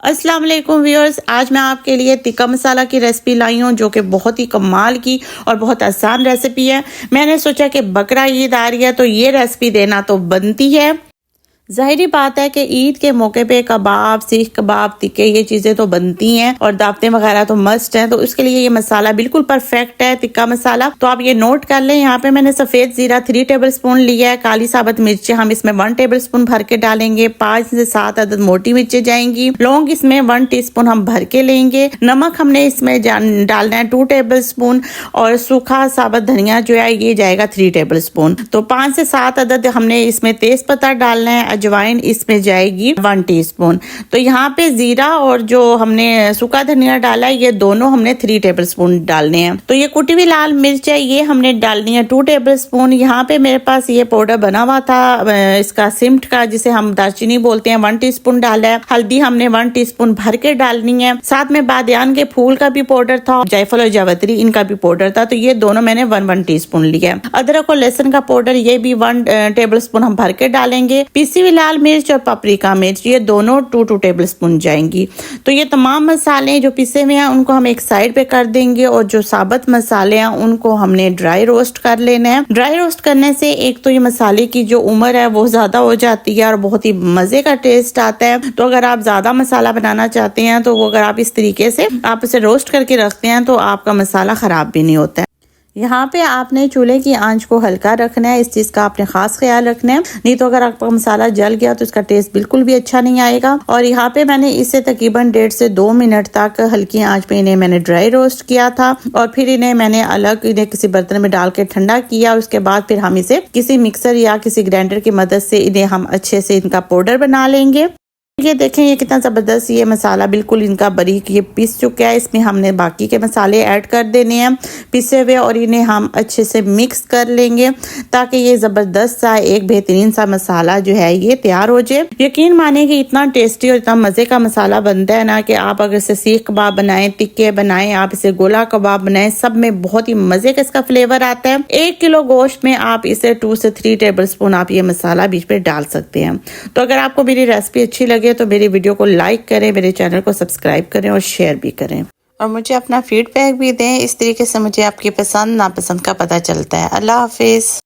अस्सलाम वालेकुम व्यूअर्स, आज मैं आपके लिए टिक्का मसाला की रेसिपी लाई हूँ जो कि बहुत ही कमाल की और बहुत आसान रेसिपी है। मैंने सोचा कि बकरा ईद आ रही है तो ये रेसिपी देना तो बनती है। ज़ाहिरी बात है कि ईद के मौके पे कबाब, सीख कबाब, टिक्के ये चीज़ें तो बनती हैं और दावतें वगैरह तो मस्ट हैं। तो उसके लिए ये मसाला बिल्कुल परफेक्ट है, टिक्का मसाला। तो आप ये नोट कर लें। यहाँ पे मैंने सफ़ेद ज़ीरा 3 टेबलस्पून लिया है। काली साबुत मिर्चें हम इसमें 1 टेबलस्पून भर के डालेंगे। 5 से 7 अदद मोटी मिर्चें जाएंगी। लौंग इसमें 1 टीस्पून हम भर के लेंगे। नमक हमने इसमें डालना है 2 टेबलस्पून और सूखा साबुत धनिया जो है ये जाएगा 3 टेबलस्पून। तो 5 से 7 अदद हमने इसमें तेज पत्ता डालना है। अजवाइन इसमें जाएगी 1 टीस्पून। तो यहाँ पे जीरा और जो हमने सूखा धनिया डाला है ये दोनों हमने 3 टेबलस्पून डालने हैं। तो ये कुटी हुई लाल मिर्च है, ये हमने डालनी है 2 टेबलस्पून। यहाँ पे मेरे पास ये पाउडर बना हुआ था इसका सिमट का, जिसे हम दालचीनी बोलते हैं, 1 टीस्पून डाला है। हल्दी हमने 1 टीस्पून भर के डालनी है। साथ में बादियान के फूल का भी पाउडर था, जायफल और जावित्री इनका भी पाउडर था। तो ये दोनों मैंने 1 टीस्पून लिया है। अदरक और लहसुन का पाउडर ये भी 1 टेबलस्पून हम भर के डालेंगे। पीसी हुई लाल मिर्च और पापरिका मिर्च ये दोनों 2 टेबलस्पून जाएंगी। तो ये तमाम मसाले जो पिसे हुए हैं उनको हम एक साइड पे कर देंगे और जो साबुत मसाले हैं उनको हमने ड्राई रोस्ट कर लेना है। ड्राई रोस्ट करने से एक तो ये मसाले की जो उम्र है वो ज्यादा हो जाती है और बहुत ही मजे का टेस्ट आता है। तो अगर आप ज्यादा मसाला बनाना चाहते हैं तो वो अगर आप इस तरीके से आप इसे रोस्ट करके रखते हैं तो आपका मसाला खराब भी नहीं होता है। यहाँ पे आपने चूल्हे की आंच को हल्का रखना है, इस चीज़ का आपने खास ख्याल रखना है, नहीं तो अगर आपका मसाला जल गया तो इसका टेस्ट बिल्कुल भी अच्छा नहीं आएगा। और यहाँ पे मैंने इसे तकरीबन 1.5 से 2 मिनट तक हल्की आंच पे इन्हें मैंने ड्राई रोस्ट किया था और फिर इन्हें मैंने अलग किसी बर्तन में डाल के ठंडा किया। उसके बाद फिर हम इसे किसी मिक्सर या किसी ग्राइंडर की मदद से इन्हें हम अच्छे से इनका पाउडर बना लेंगे। ये देखें ये कितना ज़बरदस्त ये मसाला बिल्कुल इनका बारीक ये पीस चुका है। इसमें हमने बाकी के मसाले ऐड कर देने हैं पिसे हुए और इन्हें हम अच्छे से मिक्स कर लेंगे ताकि ये ज़बरदस्त सा एक बेहतरीन सा मसाला जो है ये तैयार हो जाए। यकीन माने कि इतना टेस्टी और इतना मज़े का मसाला बनता है ना कि आप अगर इसे सीख कबाब बनाएं, टिक्के बनाएं, आप इसे गोला कबाब बनाएं, सब में बहुत ही मज़े का इसका फ्लेवर आता है। 1 किलो गोश्त में आप इसे 2 से 3 टेबलस्पून आप ये मसाला बीच पे डाल सकते हैं। तो अगर आपको मेरी रेसिपी अच्छी लगे तो मेरी वीडियो को लाइक करें, मेरे चैनल को सब्सक्राइब करें और शेयर भी करें और मुझे अपना फीडबैक भी दें। इस तरीके से मुझे आपकी पसंद नापसंद का पता चलता है। अल्लाह हाफिज।